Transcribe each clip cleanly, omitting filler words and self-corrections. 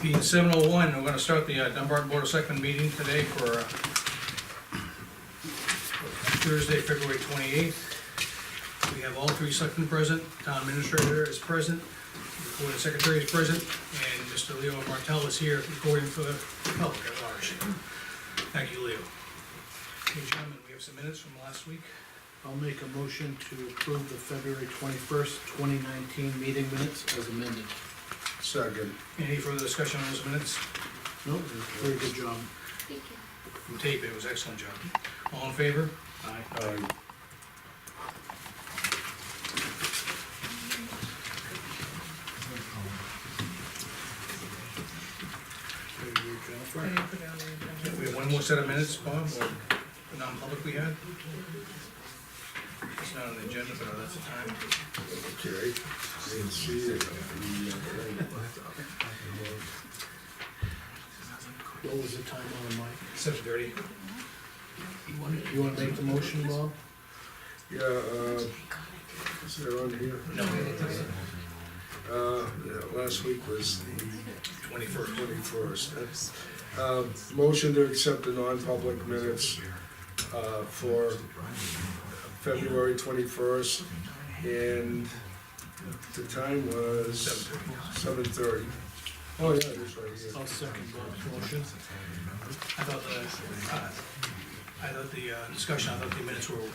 Being 7:01, we're gonna start the Dunbarton Board of Selectmen meeting today for Thursday, February 28th. We have all three selectmen present, town administrator is present, recording secretary is present, and Mr. Leo Martell is here recording for the public at large. Thank you, Leo. Okay, gentlemen, we have some minutes from last week. I'll make a motion to approve the February 21st, 2019 meeting minutes as amended. Second. Any further discussion on those minutes? Nope, very good job. Thank you. From tape, it was an excellent job. All in favor? Aye. Aye. Jennifer? We have one more set of minutes, Bob, or the non-public we had? It's not on the agenda, but that's the time. Okay. Didn't see it. What was the time on the mic? 7:30. You wanna make the motion, Bob? Yeah, is it on here? No, Yeah, last week was the 21st. 21st. Motion to accept the non-public minutes, for February 21st, and the time was 7:30. Oh, yeah, it was right here. I'll second Bob's motion. I thought the discussion, I thought the minutes were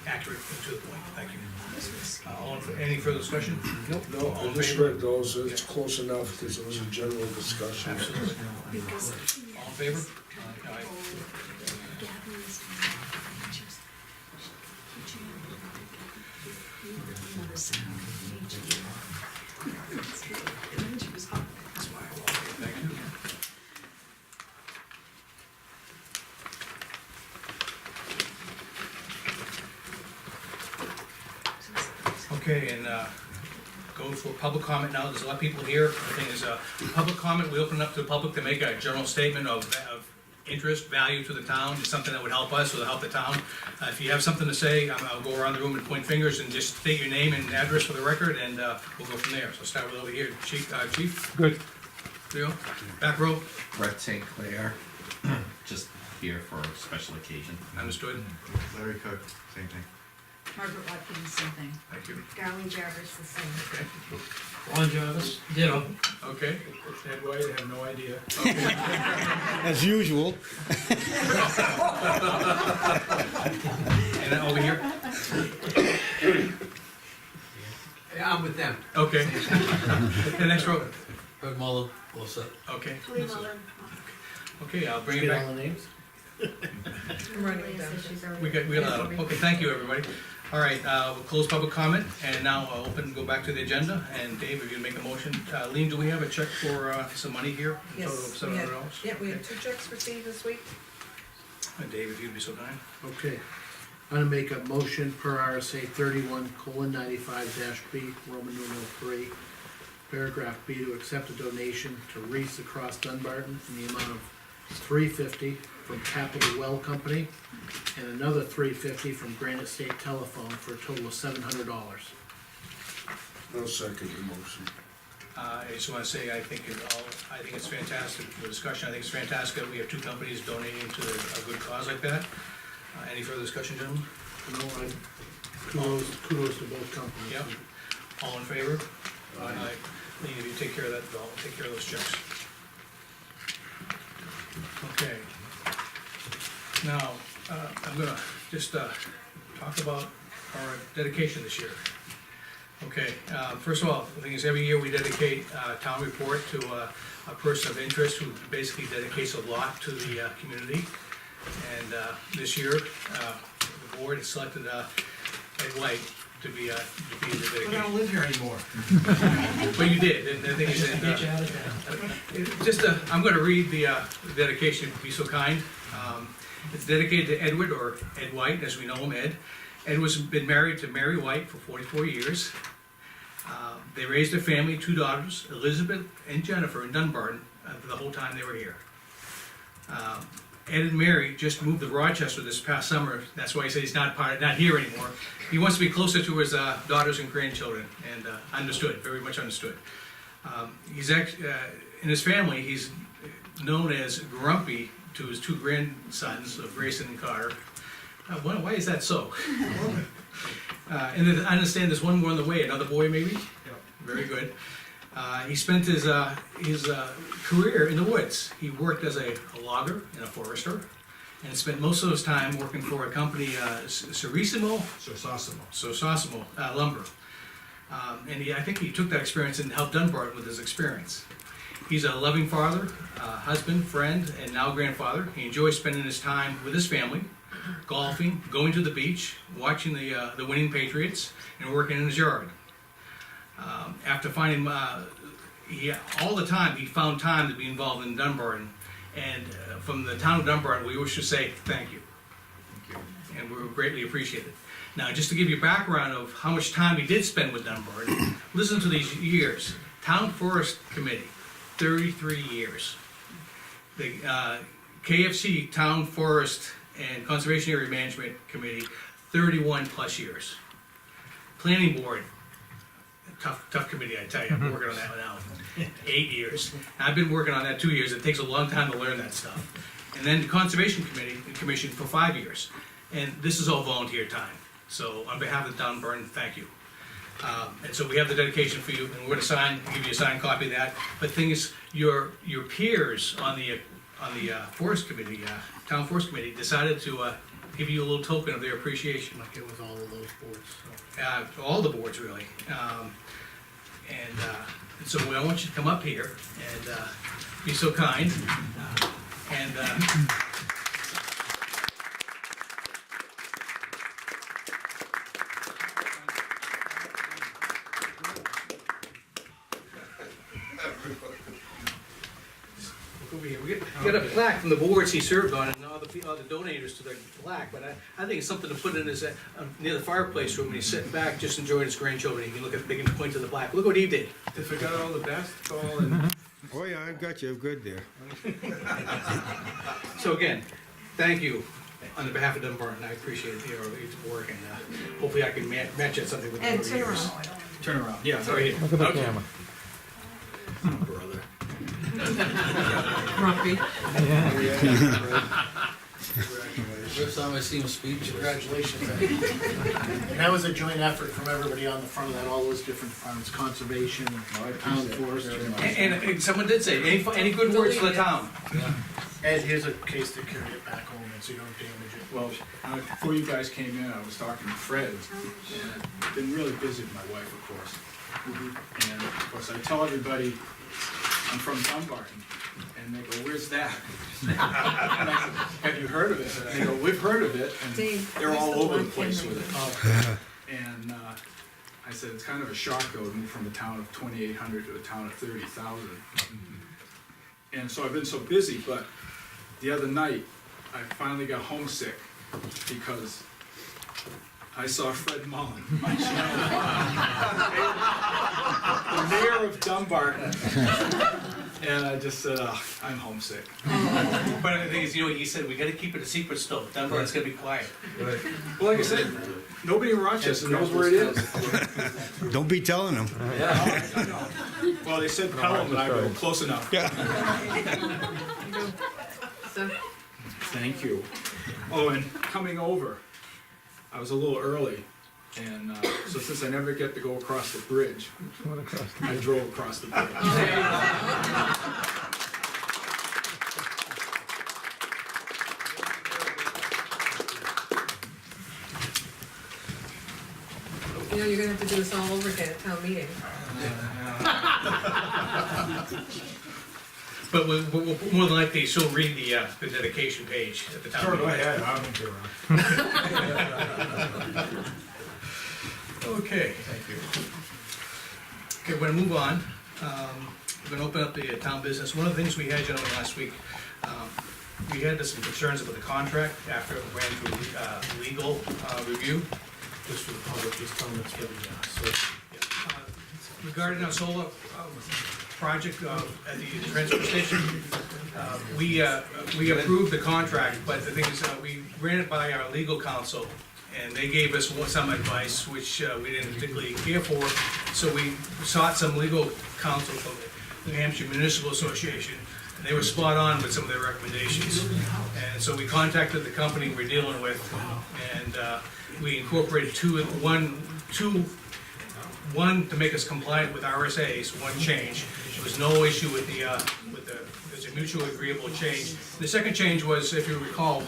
accurate and to the point. Thank you. Any further discussion? No, All I in just favor? read those, it's close enough, because it was a general discussion. Absolutely. All in favor? Aye. Thank you. Okay, and go for public comment now. There's a lot of people here. The thing is, public comment, we open it up to the public to make a general statement of interest, value to the town. It's something that would help us or help the town. If you have something to say, I'll go around the room and point fingers and just state your name and address for the record, and we'll go from there. So start with over here. Chief? Good. Leo? Back row? Brett St. Clair, just here for a special occasion. Understood? Larry Cook, same thing. Margaret Watkins, same thing. Thank you. Darlene Jarvis, the same. Ron Jarvis? Ditto. Okay. Ed White, I have no idea. As usual. And then over here? Yeah, I'm with them. Okay. The next row? Doug Muller, all set. Okay. Lee Muller. Okay, I'll bring it Get back. all the names? Leah said she's already. We got a lot of, okay, thank you, everybody. All right, we'll close public comment, and now I'll go back to the agenda, and Dave, if you make a motion. Lean, do we have a check for, some money here? A total of Yes, we had, $700? yeah, we had 2 checks received this week. Dave, if you'd be so kind. Okay. I'm gonna make a motion per RSA 31:95-B, Roman numeral 3, paragraph B, to accept a donation to Reese across Dunbarton in the amount of $350 from Capital Well Company, and another $350 from Granite State Telephone, for a total of $700. No second the motion. I just wanna say, I think it's fantastic, the discussion, I think it's fantastic that we have 2 companies donating to a good cause like that. Any further discussion, gentlemen? No, kudos to both companies. Yep. All in favor? Aye. Lean, if you take care of that, I'll take care of those checks. Okay. Now, I'm gonna just talk about our dedication this year. Okay, first of all, the thing is, every year we dedicate a town report to a person of interest who basically dedicates a lot to the community. And this year, the board has selected Ed White to be the I dedication. don't live here anymore. But you did, and the thing is, I'm gonna read the dedication, if you'd be so kind. It's dedicated to Edward, or Ed White, as we know him, Ed. Ed was been married to Mary White for 44 years. They raised a family, 2 daughters, Elizabeth and Jennifer, in Dunbarton, for the whole time they were here. Ed and Mary just moved to Rochester this past summer. That's why he said he's not here anymore. He wants to be closer to his daughters and grandchildren, and understood, very much understood. in his family, he's known as Grumpy to his two grandsons, Grayson and Carter. Why is that so? And then I understand there's one more on the way, another boy maybe? Very good. He spent his career in the woods. He worked as a logger and a forester, and spent most of his time working for a company, Sosimo Lumber. And I think he took that experience and helped Dunbarton with his experience. He's a loving father, husband, friend, and now grandfather. He enjoys spending his time with his family, golfing, going to the beach, watching the winning Patriots, and working in his yard. After finding, all the time, he found time to be involved in Dunbarton. And from the town of Dunbarton, we wish to say thank you. And we greatly appreciate it. Now, just to give you a background of how much time he did spend with Dunbarton, listen to these years. Town Forest Committee, 33 years. The KFC, Town Forest and Conservation Area Management Committee, 31 plus years. Planning Board, tough committee, I tell you, I'm working on that one now, 8 years. I've been working on that 2 years, it takes a long time to learn that stuff. And then the Conservation Commission for 5 years. And this is all volunteer time. So on behalf of Dunbarton, thank you. And so we have the dedication for you, and we're gonna give you a signed copy of that. But the thing is, your peers on the Forest Committee, Town Forest Committee, decided to give you a little token of their appreciation. Like it was all of those boards, so. All the boards really. And so I want you to come up here and be so kind. And we got a plaque from the boards he served on, and all the donators to the plaque, but I think it's something to put in his, near the fireplace room, when he's sitting back, just enjoying his grandchildren, he can they can point to the plaque, look what he did. They forgot all the basketball and. Oh, yeah, I've got you, good there. So again, thank you on behalf of Dunbarton, I appreciate your work, and hopefully I can match it something with the And other turn years. around. Turn around, yeah, right here. Look at the Okay. camera. Brother. Grumpy. First time I see him speak. Congratulations. And that was a joint effort from everybody on the front of that, all those different departments, conservation, town forest. And someone did say, any good words for the town? Ed, here's a case to carry it back home, and so you don't damage it. Well, before you guys came in, I was talking to Fred, and I've been really busy with my wife, of course. And of course, I tell everybody I'm from Dunbarton, and they go, "Where's that?" And I said, "Have you heard of it?" And they go, "We've heard of it," and Dave, they're all where's the over the black place Henry? with it. And I said, it's kind of a shock, though, to move from a town of 2,800 to a town of 30,000. And so I've been so busy, but the other night, I finally got homesick because I saw Fred Mullen, my channel, the mayor of Dunbarton. And I just said, I'm homesick. But the thing is, you know what he said, we gotta keep it a secret still, Dunbarton's gonna be quiet. Well, like I said, nobody in Rochester knows where it is. Don't be telling them. I know. Well, they said Pelham, and I go, close enough. So, Thank you. Oh, and coming over, I was a little early, and so since I never get to go across the bridge, I drove across the bridge. You know, you're gonna have to do this all over again at town meeting. But we'll more than likely, she'll read the dedication page at the town. Sure, go meeting. ahead, I don't care. Okay. Thank you. Okay, we're gonna move on. We're gonna open up the town business. One of the things we had, gentlemen, last week, we had some concerns about the contract after it ran through legal review. Just for the public, just tell them it's for the, Regarding our solar project at the transfer station, we approved the contract, but the thing is, we ran it by our legal counsel, and they gave us some advice which we didn't particularly care for, so we sought some legal counsel New Hampshire Municipal Association, and they were spot on with some of their recommendations. And so we contacted the company we're dealing with, and we incorporated one to make us compliant with RSA's, one change. There was no issue with there's a mutually agreeable change. The second change was, if you recall,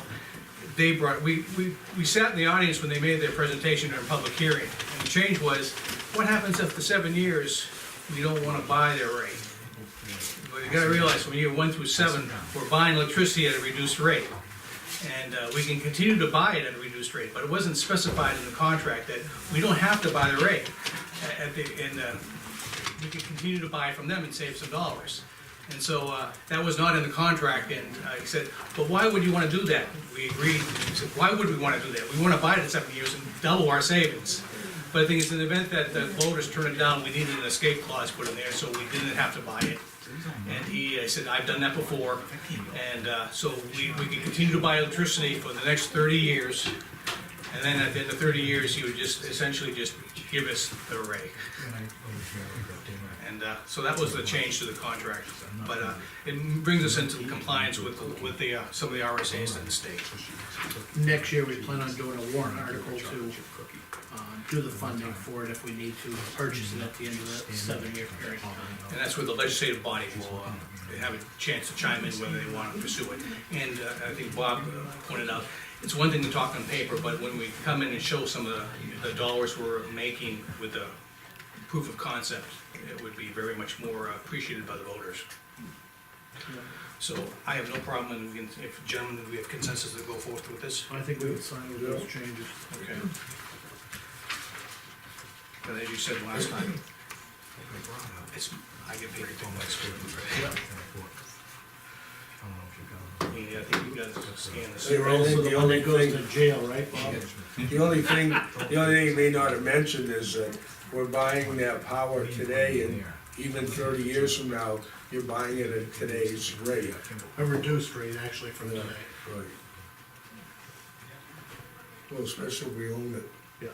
we sat in the audience when they made their presentation during public hearing, and the change was, what happens if for 7 years we don't wanna buy their rate? But you gotta realize, when you're 1 through 7, we're buying electricity at a reduced rate. And we can continue to buy it at a reduced rate, but it wasn't specified in the contract that we don't have to buy the rate. We can continue to buy from them and save some dollars. And so that was not in the contract, and I said, but why would you wanna do that? We agreed, we said, why would we wanna do that? We wanna buy it at 7 years and double our savings. But the thing is, in the event that the voters turn it down, we needed an escape clause put in there, so we didn't have to buy it. And I said, I've done that before, and so we can continue to buy electricity for the next 30 years. And then at the end of 30 years, he would just essentially just give us the rate. And so that was the change to the contract. But it brings us into compliance with some of the RSA's in the state. Next year, we plan on doing a warrant article to do the funding for it if we need to purchase it at the end of that 7-year period. And that's where the legislative body will have a chance to chime in whether they want to pursue it. And I think Bob pointed out, it's one thing to talk on paper, but when we come in and show some of the dollars we're making with the proof of concept, it would be very much more appreciated by the voters. So I have no problem, and if gentlemen, we have consensus to go forth with this. I think we would sign with those changes. Okay. But as you said last time, I get paid to do my school. I think you guys scan this. You're also the one that goes to jail, right, Bob? The only thing you may not have mentioned is that we're buying that power today, and even 30 years from now, you're buying it at today's rate. A reduced rate, actually, from today. Right. Well, especially if we own it. Yeah.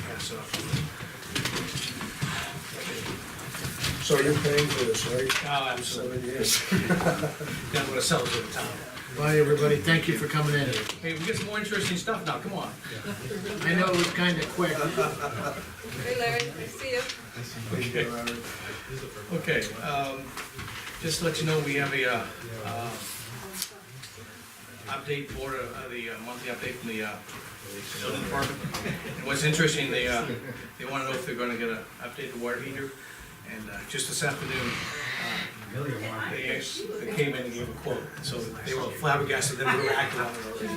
Yeah, so, So you're paying for this, right? oh, absolutely. 7 years. That's what it sells to the town. Bye, everybody, thank you for coming in. Hey, we get some more interesting stuff now, come on. I know it was kinda quick. Hey Larry, I see you. Okay, just to let you know, we have a, update for, the monthly update from the building department. And what's interesting, they wanna know if they're gonna get a updated water heater. And just this afternoon, they came in and gave a quote, so they were flabbergasted that we were acting on it already.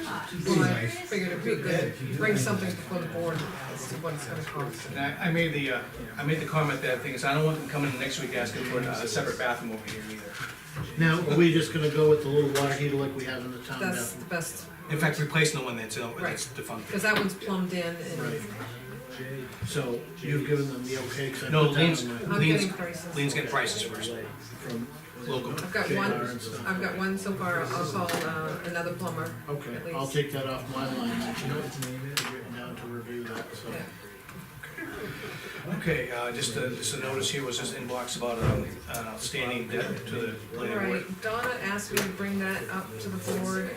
Well, I figured it'd be good, bring something before the board as to what it's gonna cost. And I made the comment that thing is, I don't want them coming in next week asking for a separate bathroom over here either. Now, are we just gonna go with the little water heater like we have in the town That's bathroom? the best, In fact, replacing the one that's defunct. because that one's plumbed in and Right. So, you've given them the okay, 'cause I No, put that Lean's, on my- I'm Lean's, getting prices. Lean's getting prices first, from local. I've got JR one, and stuff. I've got one so far, I'll call another plumber. Okay, at I'll least. take that off my line, you know, written down to review that, so. Yeah. Okay, just a notice here was just inbox about an outstanding debt to the planning board. Right, Donna asked me to bring that up to the board.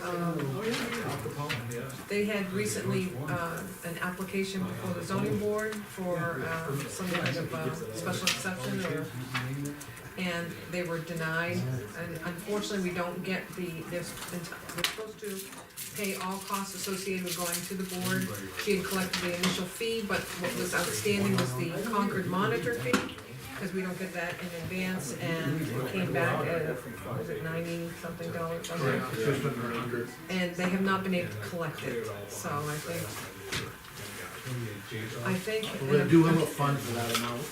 They had recently, an application before the zoning board for, some kind of, special exception or, and they were denied. And unfortunately, we don't get we're supposed to pay all costs associated with going to the board. She had collected the initial fee, but what was outstanding was the Concord monitor fee, because we don't get that in advance, and it came back at, was it $90-something? Just under 100. And they have not been able to collect it, so I think. Well, they do have a fund for that amount.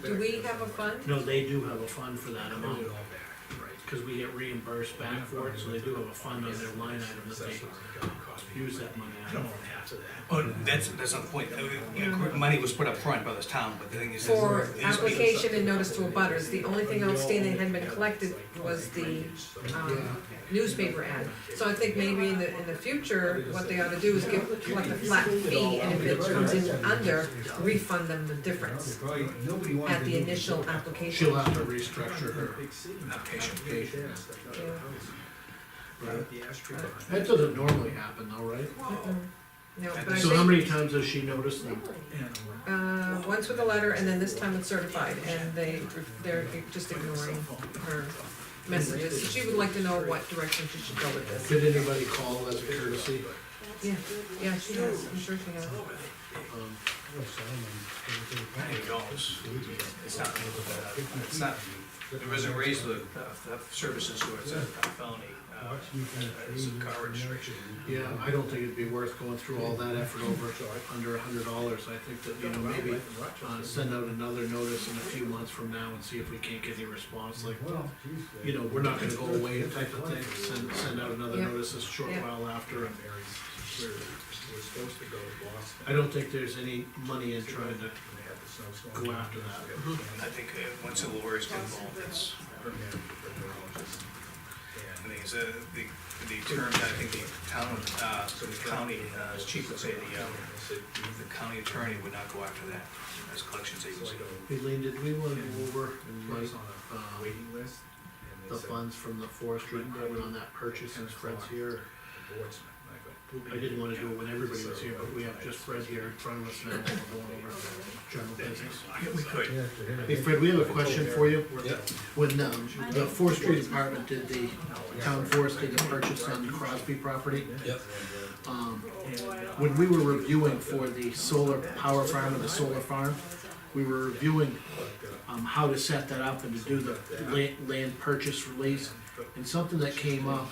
Do we have a fund? No, they do have a fund for that amount. Cause we get reimbursed back for it, so they do have a fund on their line item that they use that money? I don't know. Oh, that's not the point. Money was put up front by this town, but the thing is. For is- application and notice to abutters, the only thing outstanding that hadn't been collected was the, newspaper ad. So I think maybe in the future, what they ought to do is collect a flat fee, and if it comes in under, refund them the difference at the initial application. She'll have to restructure her Application. application. Yeah. That doesn't normally happen though, right? No, but I So how think, many times has she noticed them? once with a letter, and then this time with certified, and they're just ignoring her messages. So she would like to know what direction she should go with this. Did anybody call as a courtesy? Yeah, yeah, she has, I'm sure she has. Um, $90. It's not, it wasn't raised with services, so it's a felony. It's a coverage. Yeah, I don't think it'd be worth going through all that effort over under $100. I think that, maybe send out another notice in a few months from now and see if we can't get any response, like, we're not gonna go away type of thing. Send out another Yep. notice a short Yep. while after. I don't think there's any money in trying to go after that. I think once the lawyers get involved, it's. I think it's, the term, I think the town, the county, as chief would say, the county attorney would not go after that as collections agency. Hey, Lean, did we wanna go over, like, the funds from the forestry department on that purchase since Fred's here? I didn't wanna do it when everybody was here, but we have just Fred here in front of us now, we're going over general business. We could. Hey Fred, we have a question for you. Yep. When, the forestry department did the, town forest did the purchase on the Crosby property, Yep. when we were reviewing for the solar power farm and the solar farm, we were reviewing, how to set that up and to do the land purchase release. And something that came up,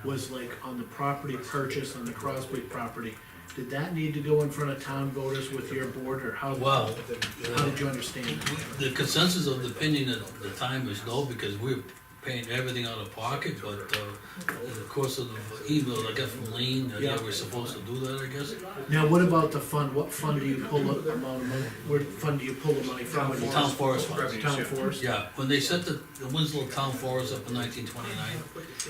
was like on the property purchase on the Crosby property, did that need to go in front of town voters with your board, or how did you understand that? The consensus of the opinion at the time is no, because we're paying everything out of pocket, but, in the course of the email I got from Lean, yeah, we're supposed to do that, I guess. Now, what about the fund? What fund do you pull the amount of money, where fund do you pull the money from? The town forest fund. Revenues, Town yeah. forest? Yeah, when they set the Winslow Town Forest up in 1929,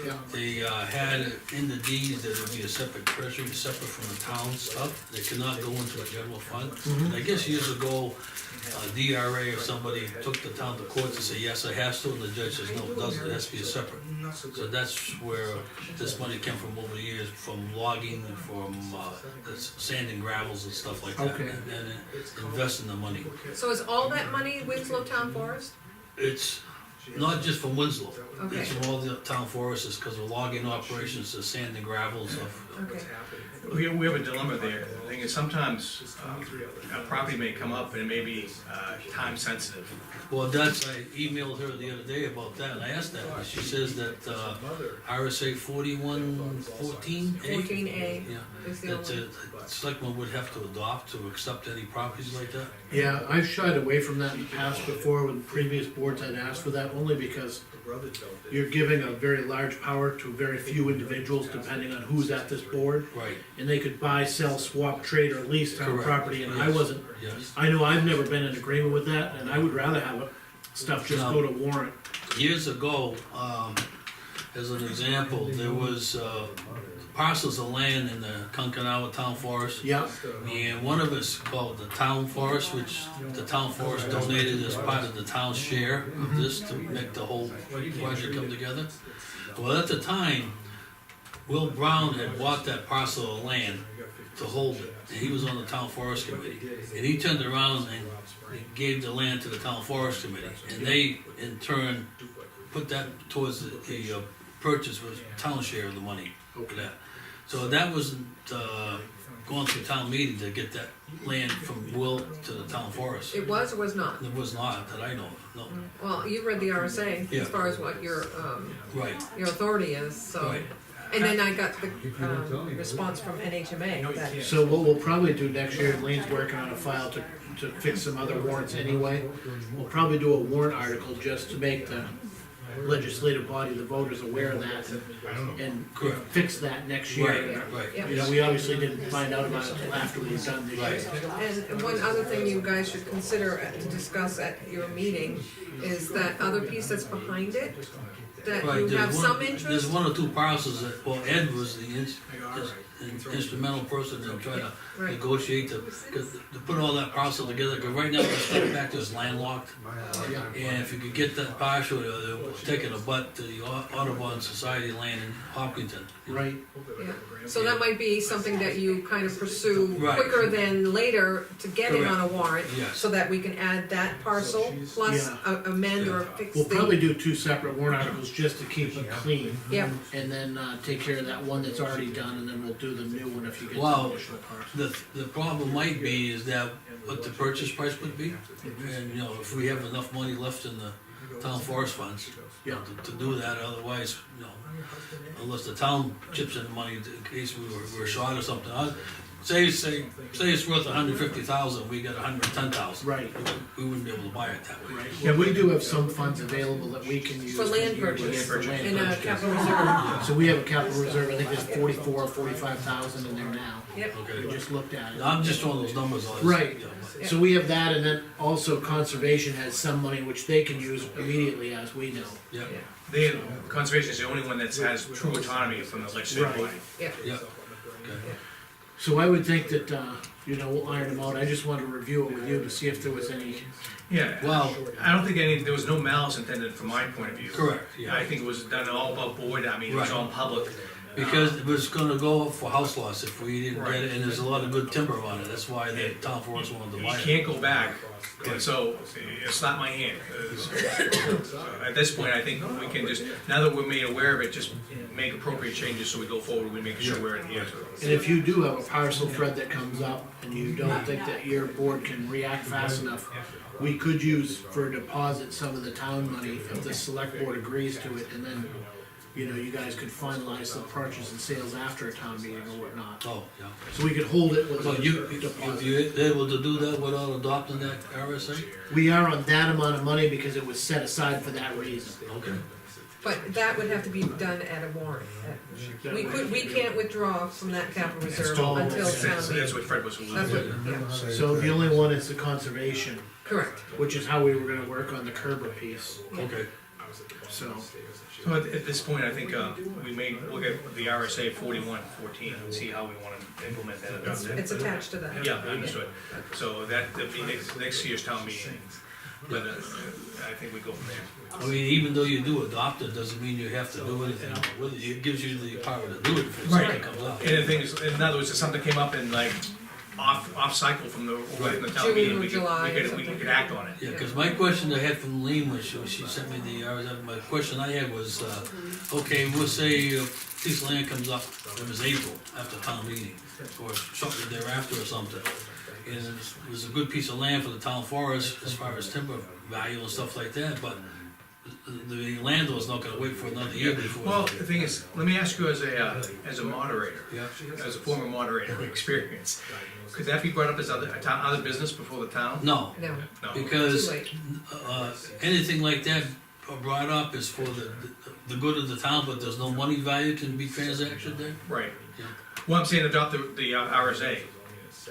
Yeah. they had in the deeds that it would be a separate treasury, separate from the town stuff. They cannot go into a general fund. And I guess years ago, DRA or somebody took the town to court to say, yes, it has to, and the judge says, no, it doesn't, it has to be a separate. So that's where this money came from over the years, from logging, from sand and gravels and stuff like that. Okay. And investing the money. So is all that money Winslow Town Forest? It's not just from Winslow. Okay. It's from all the town forests, it's because of logging operations, the sand and gravel and stuff. Okay. We have a dilemma there. The thing is, sometimes a property may come up and it may be time sensitive. Well, that's, I emailed her the other day about that, and I asked that, and she says that, RSA 4114A. 14A Yeah, is the that, only. selectmen would have to adopt to accept any properties like that. Yeah, I've shied away from that in the past before, when previous boards had asked for that, only because you're giving a very large power to very few individuals, depending on who's at this board. Right, And they could buy, sell, swap, trade, or lease town Correct. property, and I Yes. wasn't, yes. I know I've never been in agreement with that, and I would rather have stuff just go to warrant. Years ago, as an example, there was, parcels of land in the Conconower Town Forest. Yeah, And one of it's called the town forest, which the town forest donated as part of the town's share of this to make the whole project come together. Well, at the time, Will Brown had bought that parcel of land to hold it. And he was on the town forest committee. And he turned around and gave the land to the town forest committee. And they, in turn, put that towards the purchase was town share of the money for that. So that wasn't, going through town meeting to get that land from Will to the town forest. It was or was not? It was not, that I know of, no. Well, you read the RSA Yeah. as far as what your Right, authority is, so. right. And then I got the response from NHMA that, so what we'll probably do next year, Lean's working on a file to fix some other warrants anyway. We'll probably do a warrant article just to make the legislative body, the voters aware of that and Correct. fix that next year. Right, right. Yep. You know, we obviously didn't find out about it until after we were done this Right. year. And one other thing you guys should consider to discuss at your meeting is that other piece that's behind it, that Right, you have there's some one, there's interest. one or two parcels that, well, Ed was the instrumental person to try to Right. negotiate to put all that parcel together, cause right now, the stuff back there is landlocked. And if you could get that partial, they're taking a butt to the Audubon Society land in Hopkinton. Right, Yeah. So that might be something that you kind of pursue Right. quicker than later to get it on a warrant. Yes. So that we can add that parcel plus amend or fix we'll probably the, do two separate warrant articles just to keep it clean. Yep. And then, take care of that one that's already done, and then we'll do the new one if you get Wow. some additional parts. The problem might be is that what the purchase price would be, and, you know, if we have enough money left in the town forest funds, you know, to do that, otherwise, you know, unless the town chips in the money in case we were short or something. Say it's worth $150,000, we get $110,000. Right. We wouldn't be able to buy it that way. Yeah, we do have some funds available that we can use. for land here to purchase get for land in a purchase. capital reserve. So we have a capital reserve, I think there's 45,000 in there now. Yep. We just looked at it. I'm just throwing those numbers on. Right. You know, Yeah. So we have that, and then also conservation has some money which they can use immediately, as we know. Yeah, They, conservation is the only one that has true autonomy from the legislative Right. body. Yeah. yeah, okay. So I would think that, you know, we'll iron them out, I just wanted to review it with you to see if there was any, Yeah, Well, I don't think there was no malice intended from my point of view. correct, yeah. I think it was done all above board, I mean, it was Right. all public. Because it was gonna go up for house lots if we didn't get Right. it, and there's a lot of good timber on it, that's why the town forest wanted to You buy it. can't go back, and so it's not my hand. So at this point, I think we can just, now that we're made aware of it, just make appropriate changes so we go forward, we make sure we're adhering to it. and if you do have a parcel, Fred, that comes up, and you don't think that your board can react fast enough, we could use for a deposit some of the town money if the select board agrees to it, and then, you know, you guys could finalize the purchase and sales after a town meeting or whatnot. Oh, yeah. So we could hold it with So a you deposit. able to do that without adopting that RSA? We are on that amount of money because it was set aside for that reason. Okay. But that would have to be done at a warrant. We can't withdraw from that capital reserve all- until That's town that's meeting. what Fred was alluding That's to. what, yeah, So the only one is the conservation, correct. which is how we were gonna work on the Kerber piece, Okay. so. So at this point, I think, we may look at the RSA 4114 and see how we wanna implement that. It's, it's attached to that. Yeah, understood. So that'll be next year's town meeting. But, I think we go from there. I mean, even though you do adopt it, doesn't mean you have to do anything with it, it gives you the power to do it if Right. something comes up. And the thing is, in other words, if something came up in like off cycle from the town June meeting, or we July or could something. act on it. Yeah, cause my question I had from Lean when she sent me the RSA, my question I had was, okay, we'll say a piece of land comes up, it was April, after town meeting, or shortly thereafter or something. And it was a good piece of land for the town forest as far as timber value and stuff like that, but the landlord's not gonna wait for another year before. Well, the thing is, let me ask you as a moderator, Yeah, as a former moderator with experience, could that be brought up as other business before the town? no, No, No. because too late. anything like that brought up is for the good of the town, but there's no money value can be transacted there. Right. Yeah. Well, I'm saying adopt the RSA.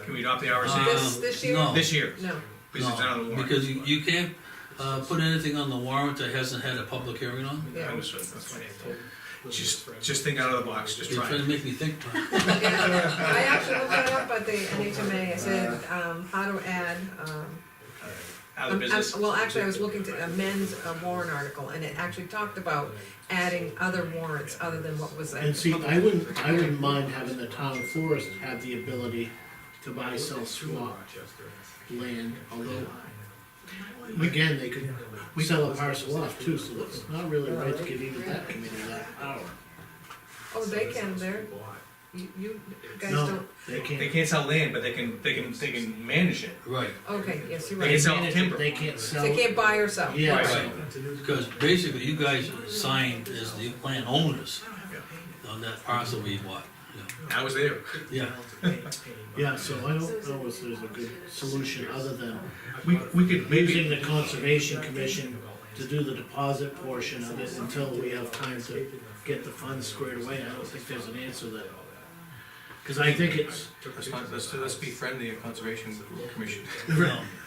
Can we adopt the RSA This year? No. this year? No, Because it's not on the warrant. Because you can't, put anything on the warrant that hasn't had a public hearing on. I yeah. understood, that's fine. Just think out of the box, just You're try trying it. to make me think. Yeah, I actually looked that up at the NHMA, I said, how to add, Out of business. well, actually, I was looking to amend a warrant article, and it actually talked about adding other warrants other than what was. And see, I wouldn't mind having the town forest have the ability to buy, sell, swap land, although, again, they could sell a parcel off too, so it's not really right to give even that committee that power. Oh, they can, you guys No, don't, they They can't. can't sell land, but they can manage it. Right, okay, yes, you're They can right. sell manage it, timber. They can't So sell. they can't buy or sell. Yeah, Right. so- because basically you guys signed as the land owners on that parcel we bought. I was there. Yeah, yeah, so I don't know if there's a good solution other than We could using maybe, the conservation commission to do the deposit portion of it until we have time to get the funds squared away. I don't think there's an answer there. Cause I think it's, Let's be friendly of Conservation Commission.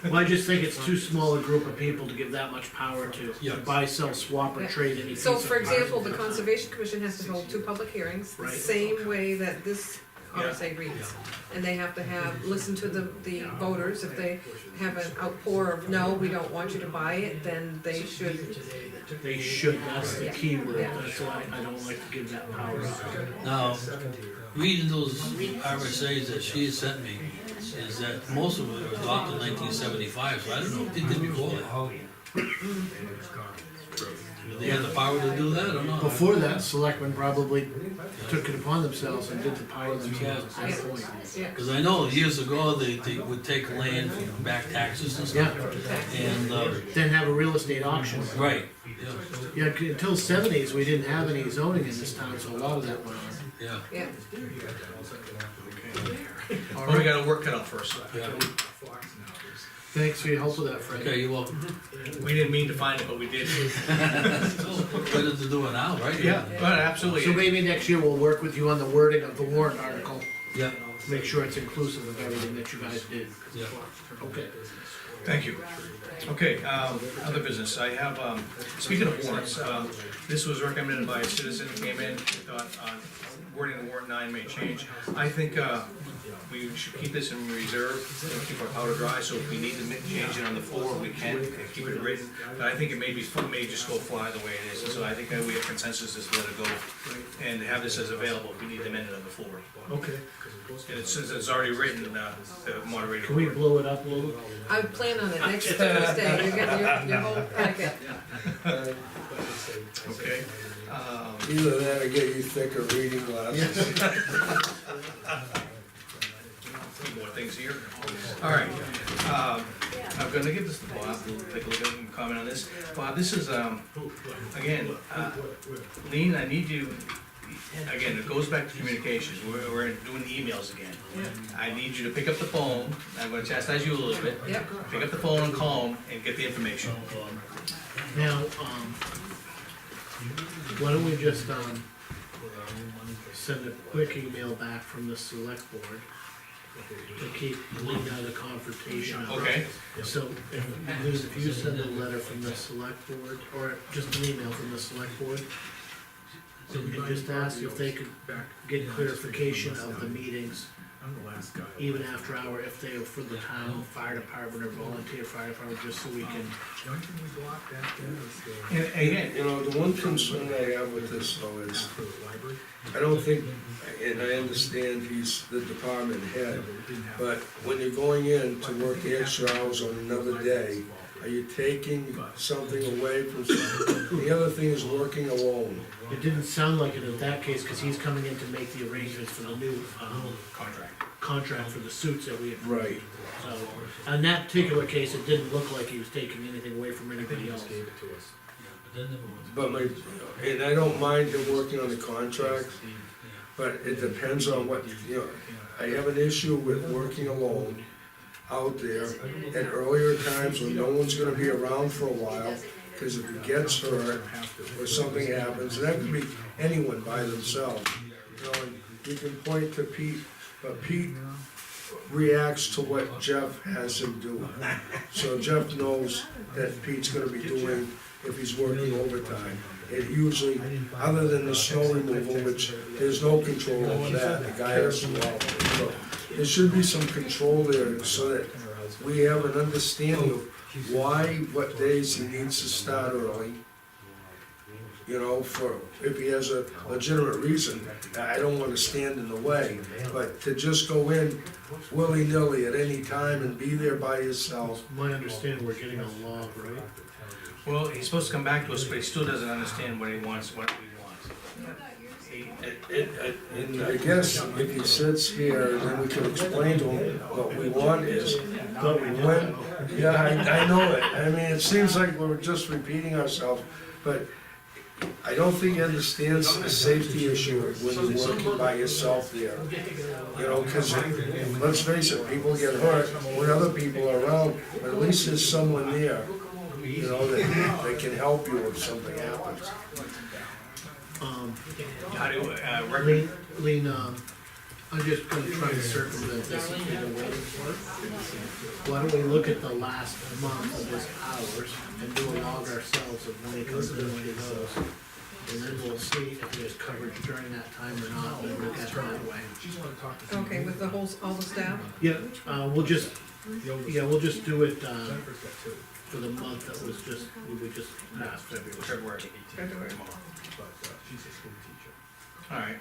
well, I just think it's too small a group of people to give that much power to Yeah. buy, sell, swap, or Yeah. trade any piece So of for example, the property. Conservation Commission has to hold 2 public hearings, the Right. same way that this RSA reads. And they have to listen to the voters, if they have an outpour of, no, we don't want you to buy it, then they should, They should, that's the key word, Yeah. that's why I don't like to give that power up. Now, reading those RSAs that she has sent me, is that most of them were adopted in 1975, so I don't know if they did before that. Do they have the power to do that or not? Before that, selectmen probably took it upon themselves and did the power themselves at that point. yeah. Because I know years ago, they would take land from back taxes and Yeah, stuff, and, then have a real estate auction. right, yeah, Yeah, until '70s, we didn't have any zoning in this town, so a lot of that went on. yeah, Yeah, Well, we got a work cut out first. yeah. Thanks for your help with that, Fred. Okay, you're welcome. We didn't mean to find it, but we did. Better to do it now, right? Yeah, but absolutely. So maybe next year we'll work with you on the wording of the warrant article, Yeah, make sure it's inclusive of everything that you guys did. yeah. Okay. Thank you. Okay, other business, I have, speaking of warrants, this was recommended by a citizen who came in, thought, wording of warrant 9 may change. I think, we should keep this in reserve, and keep our powder dry, so if we need to change it on the floor, we can, and keep it written. But I think it may just go fly the way it is, and so I think that we have consensus is let it go, and have this as available, if we need to amend it on the floor. Okay. And since it's already written, the moderator. Can we blow it up a little? I plan on it next Thursday, you get your whole packet. Okay, Either that or get you thicker reading glasses. few more things here. All right, I'm gonna give this to Bob, we'll take a look at it and comment on this. Bob, this is, again, Lean, I need you, again, it goes back to communication, we're doing emails again. I need you to pick up the phone, I'm gonna chastise you a little bit. Yep. Pick up the phone and call them and get the information. Now, why don't we just, send a quick email back from the select board to keep Lean out of confrontation. Okay, So, if you send a letter from the select board, or just an email from the select board, and just ask if they could get clarification of the meetings, even after hour, if they are for the town fire department or volunteer fire department, just so we can. and again, You know, the one concern I have with this though is, I don't think, and I understand he's the department head, but when you're going in to work the extra hours on another day, are you taking something away from something? The other thing is working alone. It didn't sound like it in that case, cause he's coming in to make the arrangements for the new, contract for the suits that we approved. Right. So, in that particular case, it didn't look like he was taking anything away from anybody else. But and I don't mind him working on the contract, but it depends on what, you know, I have an issue with working alone out there at earlier times when no one's gonna be around for a while, because if he gets hurt or something happens, and that could be anyone by themselves. You know, and you can point to Pete, but Pete reacts to what Jeff has him do. So Jeff knows that Pete's gonna be doing if he's working overtime. It usually, other than the snow removal, which there's no control over that, the guy has to go out. So there should be some control there so that we have an understanding of why, what days he needs to start early. You know, for, if he has a legitimate reason, I don't wanna stand in the way, but to just go in willy-nilly at any time and be there by yourself. My understanding, we're getting a log, right? well, he's supposed to come back to us, but he still doesn't understand what he wants, what we want. And I guess if he sits here, then we can explain to him what we want is, when, yeah, I know it, I mean, it seems like we're just repeating ourselves, but I don't think he understands the safety issue when you're working by yourself there. You know, cause let's face it, people get hurt when other people are around, but at least there's someone there. you know, that can help you if something happens. How do you, recommend? Lean, I'm just gonna try to circumvent this if you're waiting for it. Why don't we look at the last month of his hours and do a log ourselves of when he comes in, when he goes? And then we'll see if there's coverage during that time or not, and look at it that way. Okay, with the whole, all the staff? Yeah, we'll just do it, for the month that was just, we just passed February. February. All right,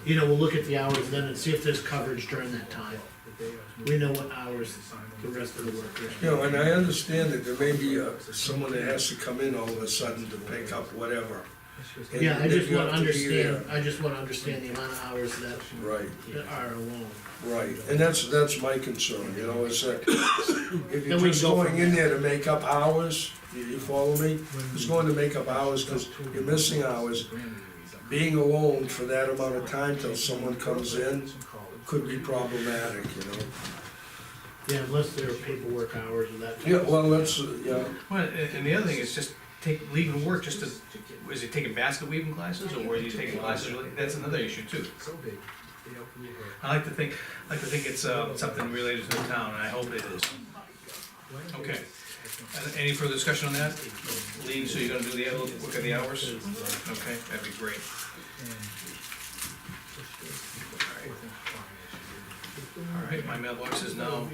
You know, we'll look at the hours then and see if there's coverage during that time. We know what hours the rest of the workers. You know, and I understand that there may be someone that has to come in all of a sudden to pick up whatever. And Yeah, I then just you wanna have to be there. understand the amount of hours that Right, are alone. right, and that's my concern, you know, is that if you're Then we just go going from in there to make up hours, you follow me? It's going to make up hours, cause you're missing hours. Being alone for that amount of time till someone comes in could be problematic, you know? Yeah, unless there are paperwork hours or that. Yeah, well, that's, yeah, well, and the other thing is just leaving work just to, is he taking basket weaving classes, or is he taking classes, that's another issue too. I like to think it's, something related to the town, and I hope it is. Okay, any further discussion on that? Lean, so you're gonna do the, look at the hours? Okay, that'd be great. All right, my mailbox is now,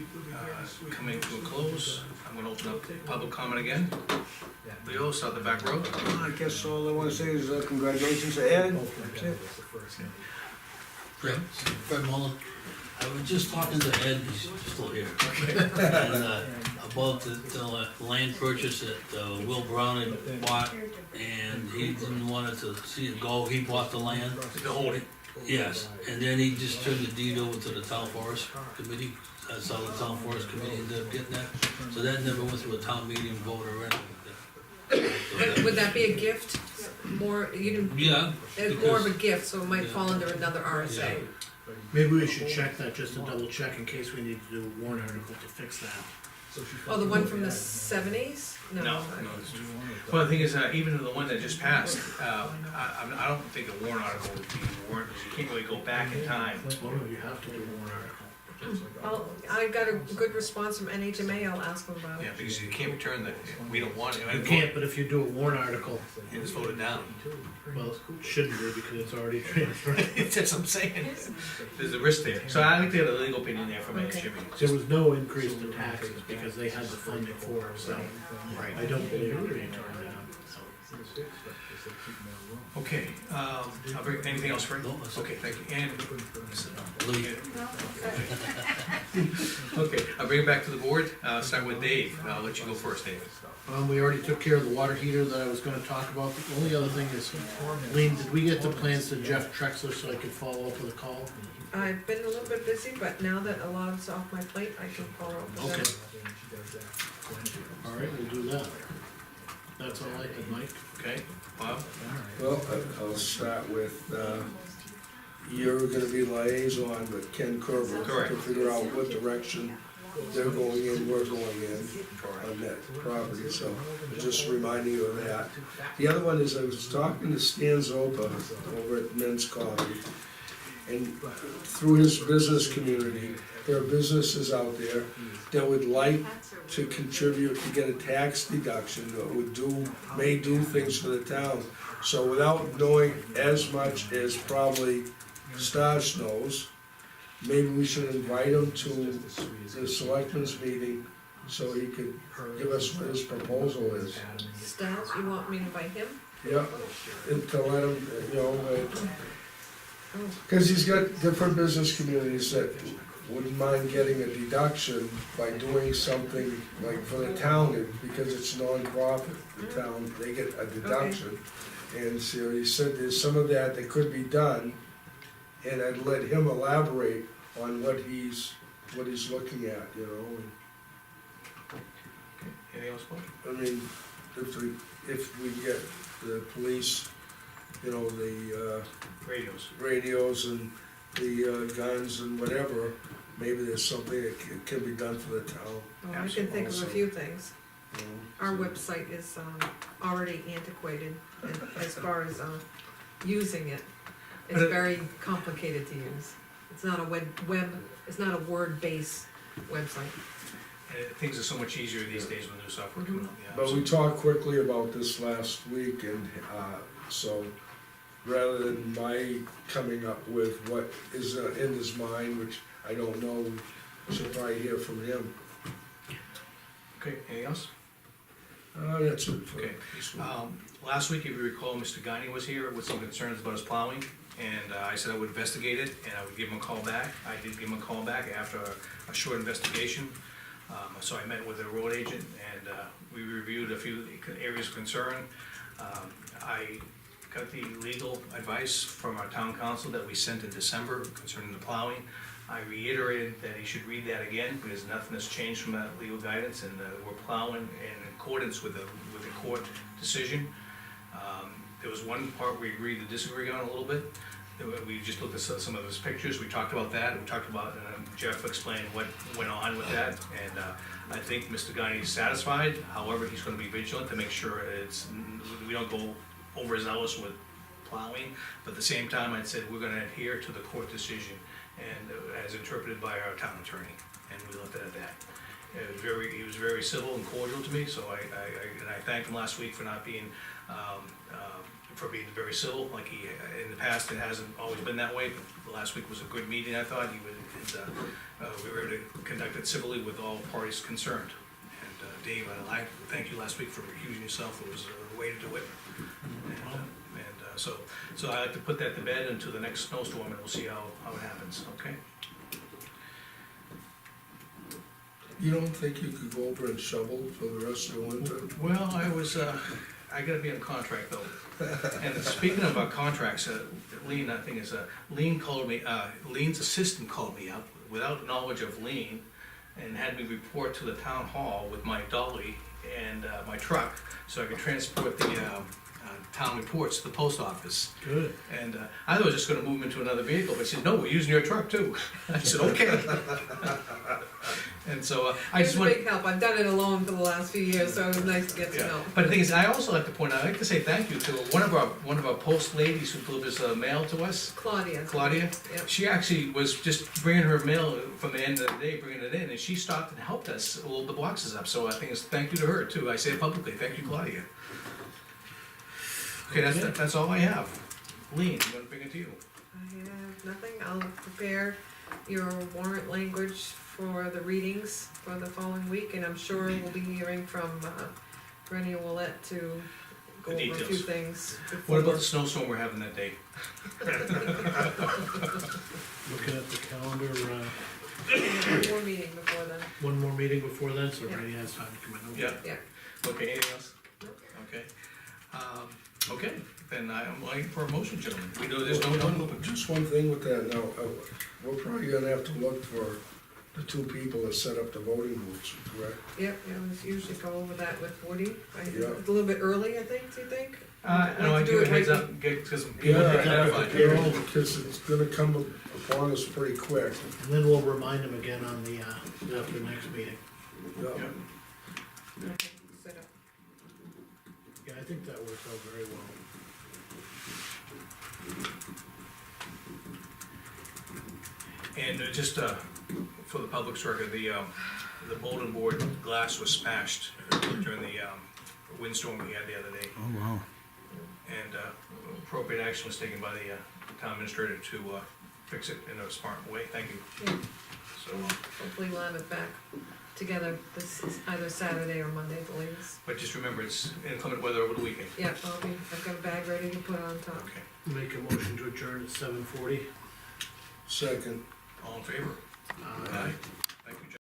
coming to a close. I'm gonna open up public comment again. Leo, start the back row. I guess all I wanna say is congratulations to Ed. That's it. Fred Mullen, I was just talking to Ed, he's still here. And, about the land purchase that Will Brown had bought, and he didn't want it to see it go, he bought the land. The holding. Yes, and then he just turned the deed over to the town forest committee, that's how the town forest committee ended up getting that. So that never went through a town meeting vote or anything. Would that be a gift? More, you didn't, Yeah. it's more of a gift, so it might fall under another RSA. Maybe we should check that just to double check in case we need to do a warrant article to fix that. Oh, the one from the '70s? No, it's true. Well, the thing is, even the one that just passed, I don't think a warrant article would be warrant, because you can't really go back in time. Well, you have to do a warrant article. Well, I got a good response from NHMA, I'll ask them about Yeah, it. because you can't return the, we don't want it. You can't, but if you do a warrant article, And it's voted down. well, it shouldn't be because it's already transferred. That's what I'm saying. There's a risk there. So I like to get a legal opinion there from Okay. NHMA. There was no increase in taxes because they had the funding for it, so I don't believe it would be turned down. Okay, I'll bring, anything else, Fred? No, that's Okay, thank you. And, Lee. okay, I'll bring it back to the board. Start with Dave. I'll let you go first, Dave. We already took care of the water heater that I was gonna talk about. The only other thing is, Lean, did we get the plans to Jeff Trexler so I could follow up with a call? I've been a little bit busy, but now that a lot of it's off my plate, I can follow up with Okay. them. All right, we'll do that. That's all I did, Mike. Okay, Bob? Well, I'll start with, you're gonna be liaison with Ken Kerber Correct. to figure out what direction they're going in, we're going in on that property, so just reminding you of that. The other one is I was talking to Stan Zopa over at Men's Coffee, and through his business community, there are businesses out there that would like to contribute to get a tax deduction, that would may do things for the town. So without knowing as much as probably Stash knows, maybe we should invite him to the selectmen's meeting so he could give us what his proposal is. Stas, you want me to invite him? Yeah, and to let him, you know, Oh, cause he's got different business communities that wouldn't mind getting a deduction by doing something like for the town, because it's non-profit, the town, they get a deduction. And so he said there's some of that that could be done, and I'd let him elaborate on what he's looking at, you know. Anything else, Bob? I mean, if we get the police, you know, the Radios. radios and the guns and whatever, maybe there's something that can be done for the town. Well, I can think of a few things. Our website is, already antiquated as far as, using it. It's But it- very complicated to use. It's not a it's not a word-based website. Things are so much easier these days with new software coming out. Yeah, But we talked quickly about this last week, and, so, rather than my coming up with what is in his mind, which I don't know, we should probably hear from him. Okay, anything else? That's it for Okay. this week. Last week, if you recall, Mr. Guiney was here with some concerns about his plowing, and I said I would investigate it, and I would give him a call back. I did give him a call back after a short investigation. So I met with the road agent, and we reviewed a few areas of concern. I got the legal advice from our town council that we sent in December concerning the plowing. I reiterated that he should read that again, because nothing has changed from that legal guidance, and we're plowing in accordance with the court decision. There was one part we agreed to disagree on a little bit. We just looked at some of his pictures, we talked about that, we talked about, Jeff explained what went on with that, and I think Mr. Guiney is satisfied. However, he's gonna be vigilant to make sure we don't go overzealous with plowing, but at the same time, I said we're gonna adhere to the court decision, and as interpreted by our town attorney, and we left it at that. He was very civil and cordial to me, so I thanked him last week for not being, for being very civil, like he, in the past, it hasn't always been that way, but last week was a good meeting, I thought. We were able to conduct it civilly with all parties concerned. And Dave, I thank you last week for recusing yourself, it was a way to do it. So I like to put that to bed until the next snowstorm, and we'll see how it happens, okay? You don't think you could go over and shovel for the rest of the winter? Well, I gotta be on contract though. And speaking of our contracts, Lean, I think is, Lean's assistant called me up without knowledge of Lean and had me report to the town hall with my dolly and my truck, so I could transport the town reports to the post office. Good. And I thought I was just gonna move him into another vehicle, but he said, no, we're using your truck too. I said, okay. And so I It's just a want. big help. I've done it alone for the last few years, so it was nice to get some Yeah, help. but the thing is, I also like to point out, I'd like to say thank you to one of our post ladies who delivers mail to us, Claudia. Claudia. Yep. She actually was just bringing her mail from the end of the day, bringing it in, and she stopped and helped us load the boxes up, so I think it's thank you to her too. I say it publicly, thank you, Claudia. Okay, that's all I have. Lean, I'm gonna bring it to you. I have nothing. I'll prepare your warrant language for the readings for the following week, and I'm sure we'll be hearing from Rennie Willett to go The over a few details. things. What about the snowstorm we're having that day? Looking at the calendar, One more meeting before then. one more meeting before then, so Yeah. Randy has time to come in. Okay. Yeah. Yeah. Okay, anything else? Okay. Okay, then I'm waiting for a motion, gentlemen. We know there's no. Just one thing with that now, we're probably gonna have to look for the two people that set up the voting booths, correct? Yep, I was usually go over that with Woody. Yeah. It's a little bit early, I think, do you think? No, I Like to give do a it heads right- up, because people are Yeah, identified. because it's gonna come upon us pretty quick. And then we'll remind him again on the, after the next meeting. Yeah. Okay, set up. Yeah, I think that works out very well. And just for the public's record, the bulletin board glass was smashed during the windstorm we had the other day. Oh, wow. And appropriate action was taken by the town administrator to fix it in a smart way. Thank you. Yeah. So, Hopefully we'll have it back together this is either Saturday or Monday at the latest. but just remember, it's inclement weather over the weekend. Yeah, I've got a bag ready to put on top. Okay, Make a motion to adjourn at 7:40. Second. all in favor? Uh, Aye.